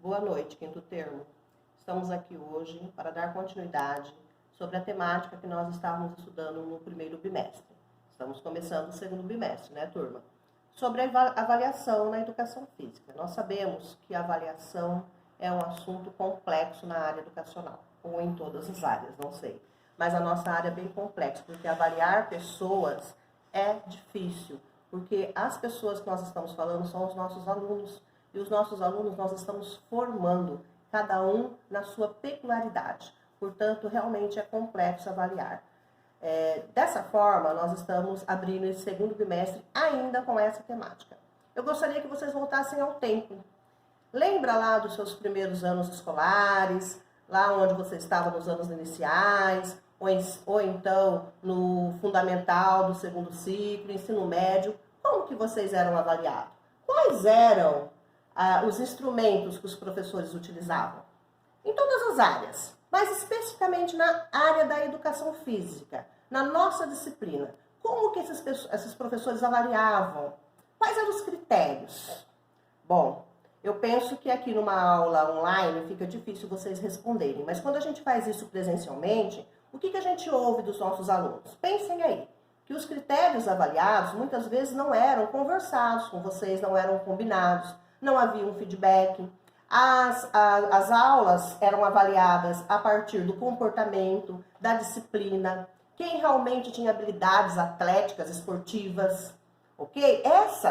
Boa noite, quinto termo. Estamos aqui hoje para dar continuidade sobre a temática que nós estávamos estudando no primeiro bimestre. Estamos começando o segundo bimestre, né, turma? Sobre a avaliação na educação física. Nós sabemos que a avaliação é um assunto complexo na área educacional, ou em todas as áreas, não sei. Mas a nossa área é bem complexa, porque avaliar pessoas é difícil, porque as pessoas que nós estamos falando são os nossos alunos, e os nossos alunos nós estamos formando, cada um na sua peculiaridade. Portanto, realmente é complexo avaliar. Dessa forma, nós estamos abrindo esse segundo bimestre ainda com essa temática. Eu gostaria que vocês voltassem ao tempo. Lembra lá dos seus primeiros anos escolares, lá onde você estava nos anos iniciais, ou então no fundamental do segundo ciclo, ensino médio, como que vocês eram avaliados? Quais eram os instrumentos que os professores utilizavam? Em todas as áreas, mas especificamente na área da educação física, na nossa disciplina. Como que esses professores avaliavam? Quais eram os critérios? Bom, eu penso que aqui numa aula online fica difícil vocês responderem, mas quando a gente faz isso presencialmente, o que a gente ouve dos nossos alunos? Pensem aí, que os critérios avaliados muitas vezes não eram conversados com vocês, não eram combinados, não havia um feedback. As aulas eram avaliadas a partir do comportamento, da disciplina, quem realmente tinha habilidades atléticas, esportivas, ok?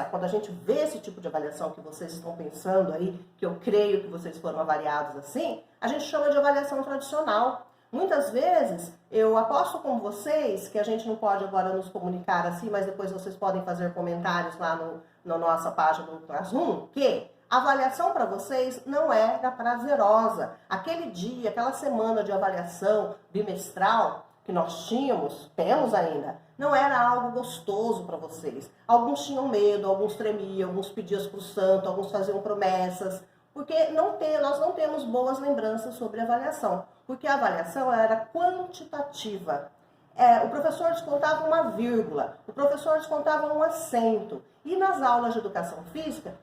Quando a gente vê esse tipo de avaliação que vocês estão pensando aí, que eu creio que vocês foram avaliados assim, a gente chama de avaliação tradicional. Muitas vezes, eu aposto com vocês, que a gente não pode agora nos comunicar assim, mas depois vocês podem fazer comentários lá na nossa página do Classroom, que a avaliação para vocês não era prazerosa. Aquele dia, aquela semana de avaliação bimestral que nós temos ainda, não era algo gostoso para vocês. Alguns tinham medo, alguns tremiam, alguns pediam para o santo, alguns faziam promessas, porque nós não temos boas lembranças sobre a avaliação, porque a avaliação era quantitativa. O professor descontava uma vírgula, o professor descontava um acento. E nas aulas de educação física,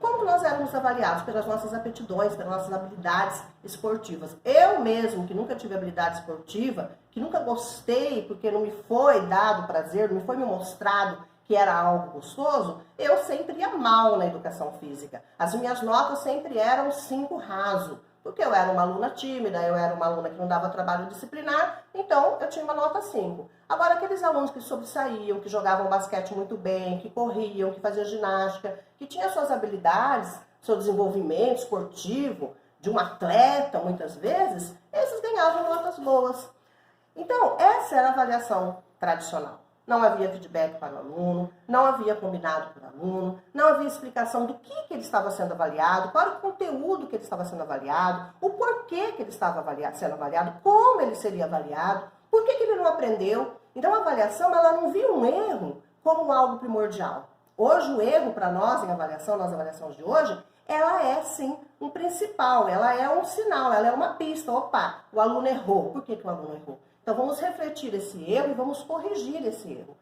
como nós éramos avaliados? Pelas nossas aptidões, pelas nossas habilidades esportivas. Eu mesmo, que nunca tive habilidade esportiva, que nunca gostei, porque não me foi dado prazer, não me foi me mostrado que era algo gostoso, eu sempre ia mal na educação física. As minhas notas sempre eram 5 raso. Porque eu era uma aluna tímida, eu era uma aluna que não dava trabalho disciplinar, então eu tinha uma nota 5. Agora, aqueles alunos que sobressaíam, que jogavam basquete muito bem, que corriam, que faziam ginástica, que tinham suas habilidades, seu desenvolvimento esportivo, de um atleta, muitas vezes, esses ganhavam notas boas. Então, essa era a avaliação tradicional. Não havia feedback para o aluno, não havia combinado para o aluno, não havia explicação do que ele estava sendo avaliado, qual era o conteúdo que ele estava sendo avaliado, o porquê que ele estava sendo avaliado, como ele seria avaliado, por que ele não aprendeu. Então, a avaliação, ela não via um erro como algo primordial. Hoje, o erro para nós, em avaliação, nas avaliações de hoje, ela é, sim, um principal, ela é um sinal, ela é uma pista. Opa, o aluno errou. Por que o aluno errou? Então, vamos refletir esse erro e vamos corrigir esse erro.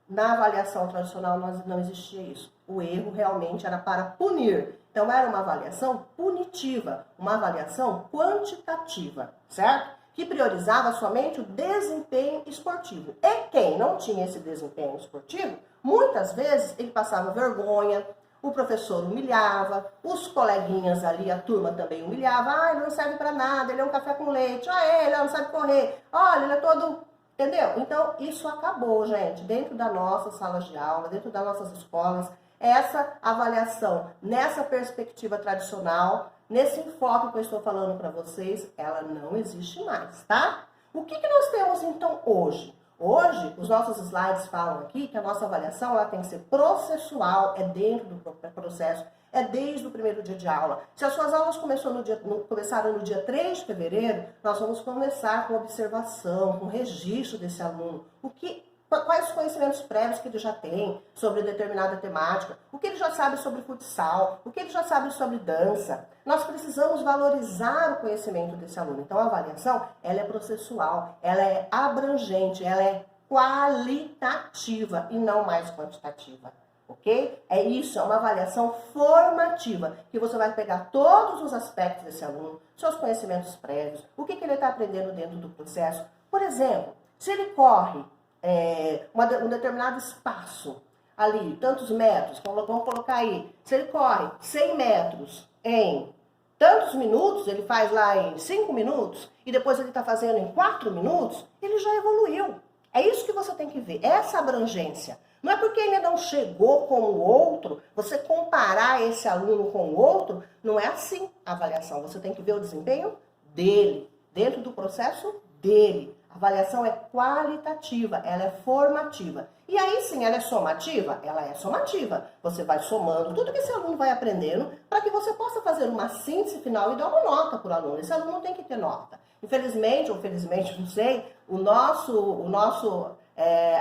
Na avaliação tradicional, não existia isso. O erro realmente era para punir. Então, era uma avaliação punitiva, uma avaliação quantitativa, certo? Que priorizava somente o desempenho esportivo. E quem não tinha esse desempenho esportivo, muitas vezes ele passava vergonha, o professor humilhava, os coleguinhas ali, a turma também humilhava. Ele não serve para nada, ele é um café com leite. Ele não sabe correr. Olha, ele é todo... Entendeu? Então, isso acabou, gente. Dentro das nossas salas de aula, dentro das nossas escolas, essa avaliação, nessa perspectiva tradicional, nesse enfoque que eu estou falando para vocês, ela não existe mais, tá? O que nós temos, então, hoje? Hoje, os nossos slides falam aqui que a nossa avaliação ela tem que ser processual, é dentro do processo, é desde o primeiro dia de aula. Se as suas aulas começaram no dia 3 de fevereiro, nós vamos começar com observação, com registro desse aluno. Quais os conhecimentos prévios que ele já tem sobre determinada temática, o que ele já sabe sobre futsal, o que ele já sabe sobre dança. Nós precisamos valorizar o conhecimento desse aluno. Então, a avaliação, ela é processual, ela é abrangente, ela é qualitativa e não mais quantitativa. ok? É isso, é uma avaliação formativa, que você vai pegar todos os aspectos desse aluno, seus conhecimentos prévios, o que ele está aprendendo dentro do processo. Por exemplo, se ele corre um determinado espaço, ali, tantos metros, vamos colocar aí, se ele corre 100 metros em tantos minutos, ele faz lá em 5 minutos, e depois ele está fazendo em 4 minutos, ele já evoluiu. É isso que você tem que ver, essa abrangência. Não é porque ele não chegou com o outro, você comparar esse aluno com o outro, não é assim a avaliação. Você tem que ver o desempenho dele, dentro do processo dele. A avaliação é qualitativa, ela é formativa. E aí sim, ela é somativa? Ela é somativa. Você vai somando tudo que esse aluno vai aprendendo para que você possa fazer uma síntese final e dar uma nota para o aluno. Esse aluno tem que ter nota. Infelizmente, ou felizmente, não sei,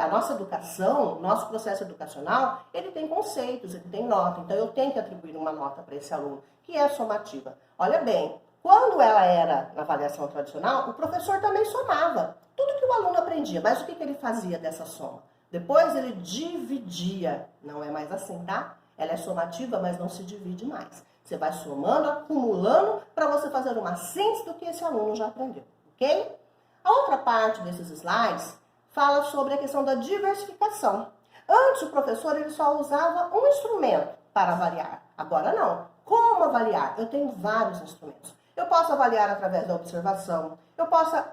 a nossa educação, o nosso processo educacional, ele tem conceitos, ele tem nota. Então, eu tenho que atribuir uma nota para esse aluno, que é somativa. Olha bem, quando ela era na avaliação tradicional, o professor também somava tudo que o aluno aprendia. Mas o que ele fazia dessa soma? Depois ele dividia. Não é mais assim, tá? Ela é somativa, mas não se divide mais. Você vai somando, acumulando, para você fazer uma síntese do que esse aluno já aprendeu, ok? A outra parte desses slides fala sobre a questão da diversificação. Antes, o professor ele só usava um instrumento para avaliar. Agora não. Como avaliar? Eu tenho vários instrumentos. Eu posso avaliar através da observação.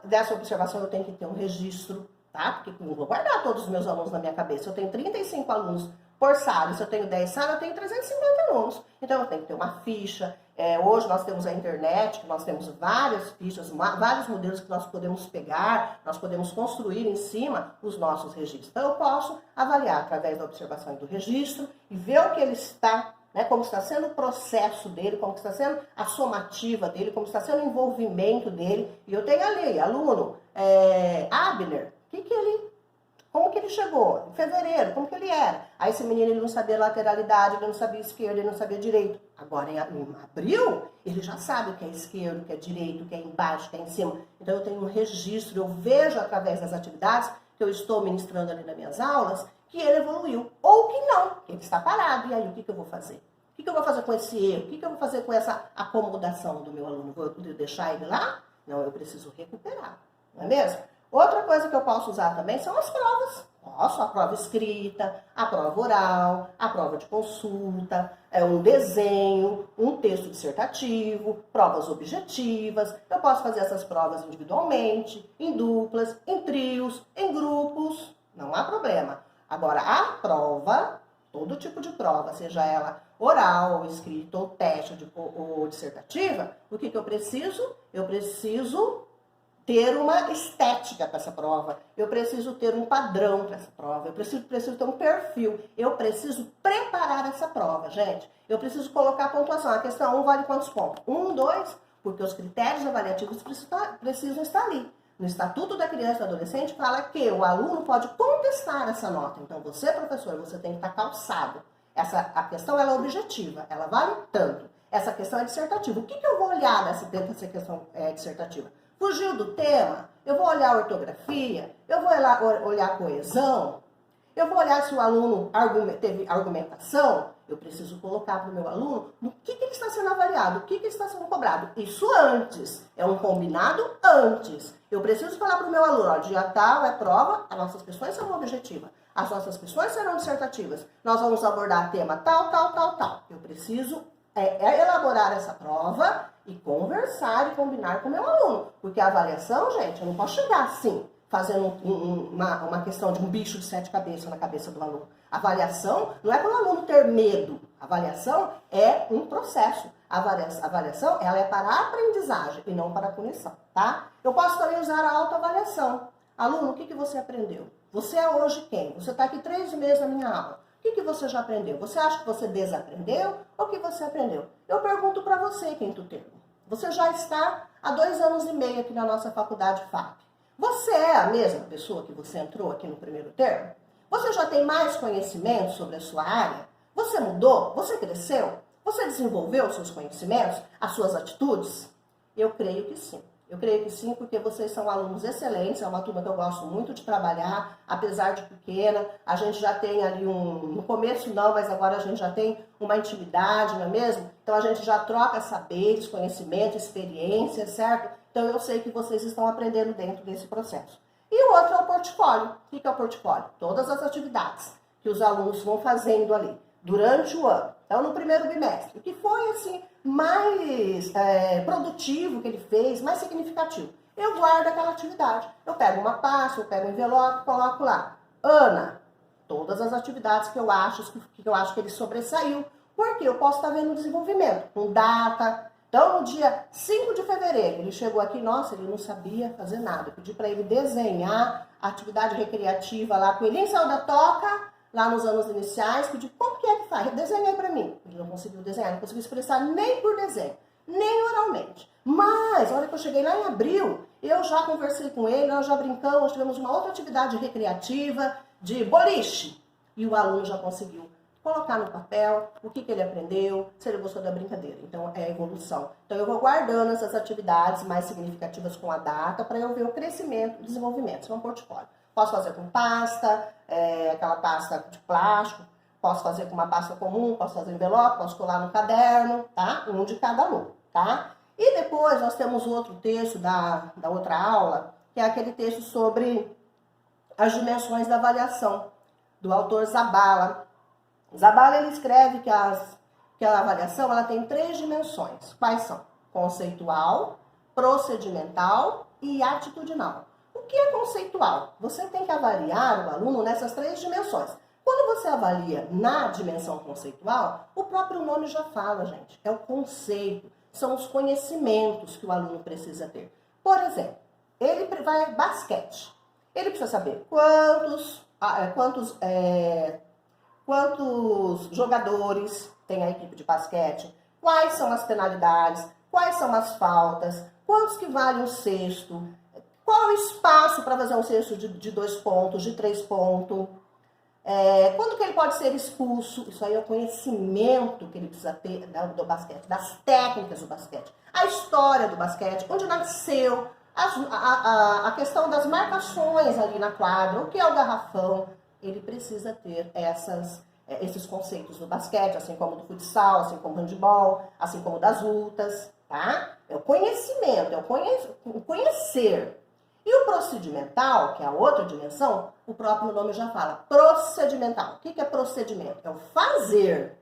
Dessa observação eu tenho que ter um registro, tá? Porque eu não vou guardar todos os meus alunos na minha cabeça. Eu tenho 35 alunos por sala. Se eu tenho 10 salas, eu tenho 350 alunos. Então eu tenho que ter uma ficha. Hoje nós temos a internet, que nós temos várias fichas, vários modelos que nós podemos pegar, nós podemos construir em cima os nossos registros. Então eu posso avaliar através da observação e do registro e ver o que ele está, né, como está sendo o processo dele, como está sendo a somativa dele, como está sendo o envolvimento dele. E eu tenho ali, aluno, Abner, como que ele chegou? Em fevereiro, como que ele era? Aí esse menino ele não sabia lateralidade, ele não sabia esquerda, ele não sabia direito. Agora em abril, ele já sabe o que é esquerdo, o que é direito, o que é embaixo, o que é em cima. Então eu tenho um registro, eu vejo através das atividades que eu estou ministrando ali nas minhas aulas, que ele evoluiu. Ou que não, que ele está parado. E aí o que eu vou fazer? O que eu vou fazer com esse erro? O que eu vou fazer com essa acomodação do meu aluno? Vou deixar ele lá? Não, eu preciso recuperar. Não é mesmo? Outra coisa que eu posso usar também são as provas. Posso a prova escrita, a prova oral, a prova de consulta, um desenho, um texto dissertativo, provas objetivas. Eu posso fazer essas provas individualmente, em duplas, em trios, em grupos. Não há problema. Agora, a prova, todo tipo de prova, seja ela oral, ou escrita, ou teste, ou dissertativa, o que eu preciso? Eu preciso ter uma estética para essa prova, eu preciso ter um padrão para essa prova, eu preciso ter um perfil, eu preciso preparar essa prova, gente. Eu preciso colocar a pontuação. A questão 1 vale quantos pontos? 1, 2, porque os critérios avaliativos precisam estar ali. No Estatuto da Criança e do Adolescente fala que o aluno pode contestar essa nota. Então, você, professor, você tem que estar calçado. A questão ela é objetiva, ela vale tanto. Essa questão é dissertativa. O que eu vou olhar dentro dessa questão dissertativa? Fugiu do tema? Eu vou olhar a ortografia? Eu vou olhar a coesão? Eu vou olhar se o aluno teve argumentação? Eu preciso colocar para o meu aluno no que ele está sendo avaliado, o que ele está sendo cobrado. Isso antes. É um combinado antes. Eu preciso falar para o meu aluno, ó, dia tal é prova, as nossas questões serão objetivas. As nossas questões serão dissertativas. Nós vamos abordar tema tal, tal, tal, tal. Eu preciso elaborar essa prova e conversar e combinar com o meu aluno. Porque a avaliação, gente, eu não posso chegar assim, fazendo uma questão de um bicho de 7 cabeças na cabeça do aluno. A avaliação não é para o aluno ter medo. A avaliação é um processo. A avaliação ela é para a aprendizagem e não para a punição, tá? Eu posso também usar a autoavaliação. Aluno, o que você aprendeu? Você é hoje quem? Você está aqui 3 meses na minha aula. O que você já aprendeu? Você acha que você desaprendeu ou que você aprendeu? Eu pergunto para você, quinto termo. Você já está há 2 anos e meio aqui na nossa faculdade FAP. Você é a mesma pessoa que você entrou aqui no primeiro termo? Você já tem mais conhecimento sobre a sua área? Você mudou? Você cresceu? Você desenvolveu os seus conhecimentos? As suas atitudes? Eu creio que sim. Eu creio que sim, porque vocês são alunos excelentes, é uma turma que eu gosto muito de trabalhar, apesar de pequena. A gente já tem ali no começo não, mas agora a gente já tem uma intimidade, não é mesmo? Então a gente já troca saberes, conhecimento, experiência, certo? Então eu sei que vocês estão aprendendo dentro desse processo. E o outro é o portfólio. O que é o portfólio? Todas as atividades que os alunos vão fazendo ali durante o ano. Então, no primeiro bimestre, o que foi assim mais produtivo que ele fez, mais significativo. Eu guardo aquela atividade. Eu pego uma pasta, eu pego um envelope, coloco lá. Ana, todas as atividades que eu acho que ele sobressaiu. Porque eu posso estar vendo o desenvolvimento, com data. Então, no dia 5 de fevereiro, ele chegou aqui, nossa, ele não sabia fazer nada. Eu pedi para ele desenhar a atividade recreativa lá, com ele saiu da toca, lá nos anos iniciais, pedi, como que é que faz? Desenha para mim. Ele não conseguiu desenhar, não conseguiu expressar nem por desenho, nem oralmente. Mas, a hora que eu cheguei lá em abril, eu já conversei com ele, nós já brincamos, nós tivemos uma outra atividade recreativa de boliche. E o aluno já conseguiu colocar no papel o que ele aprendeu, se ele gostou da brincadeira. Então, é a evolução. Então, eu vou guardando essas atividades mais significativas com a data para eu ver o crescimento e desenvolvimento. Isso é um portfólio. Posso fazer com pasta, aquela pasta de plástico, posso fazer com uma pasta comum, posso fazer envelope, posso colar no caderno, tá? Um de cada aluno, tá? E depois nós temos outro texto da outra aula, que é aquele texto sobre as dimensões da avaliação, do autor Zabala. Zabala, ele escreve que a avaliação ela tem 3 dimensões. Quais são? Conceitual, procedimental e atitudinal. O que é conceitual? Você tem que avaliar o aluno nessas 3 dimensões. Quando você avalia na dimensão conceitual, o próprio nome já fala, gente. É o conceito, são os conhecimentos que o aluno precisa ter. Por exemplo, ele vai basquete. Ele precisa saber quantos jogadores tem a equipe de basquete, quais são as penalidades, quais são as faltas, quantos que vale um cesto, qual o espaço para fazer um cesto de 2 pontos, de 3 pontos, quando que ele pode ser expulso. Isso aí é o conhecimento que ele precisa ter do basquete, das técnicas do basquete, a história do basquete, onde nasceu, a questão das marcações ali na quadra, o que é o garrafão. Ele precisa ter esses conceitos do basquete, assim como do futsal, assim como do handebol, assim como das lutas, tá? É o conhecimento, é o conhecer. E o procedimental, que é a outra dimensão, o próprio nome já fala, procedimental. O que é procedimento? É o fazer.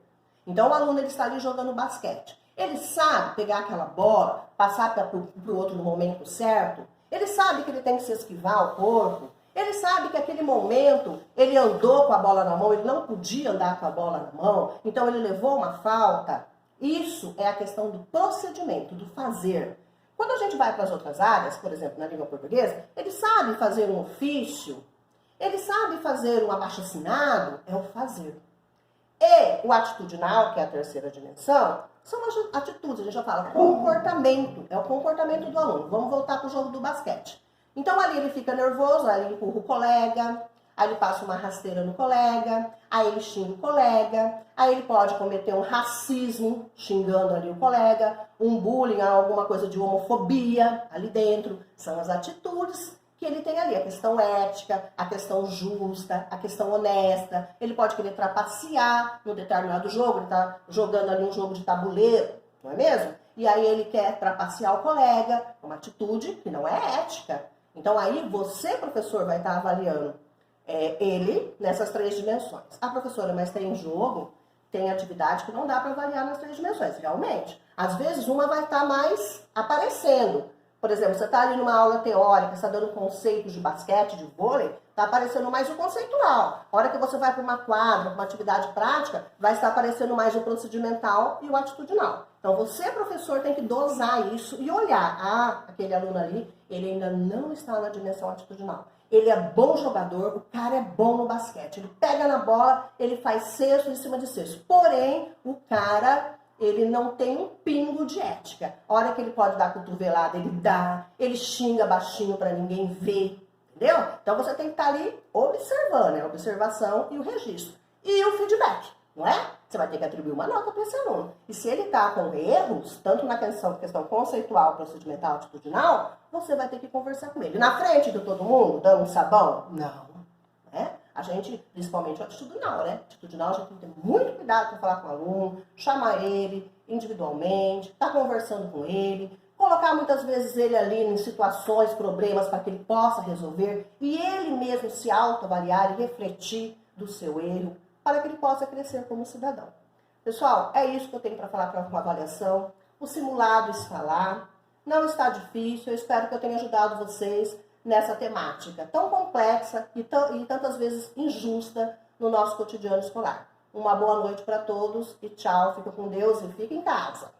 Então, o aluno ele está ali jogando basquete. Ele sabe pegar aquela bola, passar para o outro no momento certo. Ele sabe que ele tem que se esquivar o corpo. Ele sabe que aquele momento ele andou com a bola na mão, ele não podia andar com a bola na mão, então ele levou uma falta. Isso é a questão do procedimento, do fazer. Quando a gente vai para as outras áreas, por exemplo, na língua portuguesa, ele sabe fazer um ofício, ele sabe fazer um abaixo-assinado, é o fazer. E o atitudinal, que é a terceira dimensão, são as atitudes, a gente já fala comportamento, é o comportamento do aluno. Vamos voltar para o jogo do basquete. Então ali ele fica nervoso, aí ele empurra o colega, aí ele passa uma rasteira no colega, aí ele xinga o colega, aí ele pode cometer um racismo, xingando ali o colega, um bullying, alguma coisa de homofobia ali dentro. São as atitudes que ele tem ali, a questão ética, a questão justa, a questão honesta. Ele pode querer trapacear no determinado jogo, ele está jogando ali um jogo de tabuleiro, não é mesmo? E aí ele quer trapacear o colega, uma atitude que não é ética. Então aí você, professor, vai estar avaliando ele nessas 3 dimensões. Ah, professora, mas tem jogo, tem atividade que não dá para avaliar nas 3 dimensões, realmente. Às vezes uma vai estar mais aparecendo. Por exemplo, você está ali numa aula teórica, está dando conceitos de basquete, de vôlei, está aparecendo mais o conceitual. A hora que você vai para uma quadra, para uma atividade prática, vai estar aparecendo mais o procedimental e o atitudinal. Então, você, professor, tem que dosar isso e olhar. Ah, aquele aluno ali, ele ainda não está na dimensão atitudinal. Ele é bom jogador, o cara é bom no basquete. Ele pega na bola, ele faz cesto em cima de cesto. Porém, o cara, ele não tem um pingo de ética. A hora que ele pode dar cotovelada, ele dá. Ele xinga baixinho para ninguém ver. Entendeu? Então, você tem que estar ali observando, a observação e o registro. E o feedback, não é? Você vai ter que atribuir uma nota para esse aluno. E se ele está com erros, tanto na questão conceitual, procedimental, atitudinal, você vai ter que conversar com ele. Na frente de todo mundo, dando um sabão? Não. Né? A gente, principalmente o atitudinal, né? Atitudinal, a gente tem que ter muito cuidado para falar com o aluno, chamar ele individualmente, estar conversando com ele, colocar muitas vezes ele ali em situações, problemas para que ele possa resolver e ele mesmo se autoavaliar e refletir do seu erro para que ele possa crescer como cidadão. Pessoal, é isso que eu tenho para falar para uma avaliação. O simulado escalar não está difícil, eu espero que eu tenha ajudado vocês nessa temática tão complexa e tantas vezes injusta no nosso cotidiano escolar. Uma boa noite para todos e tchau, fica com Deus e fica em casa.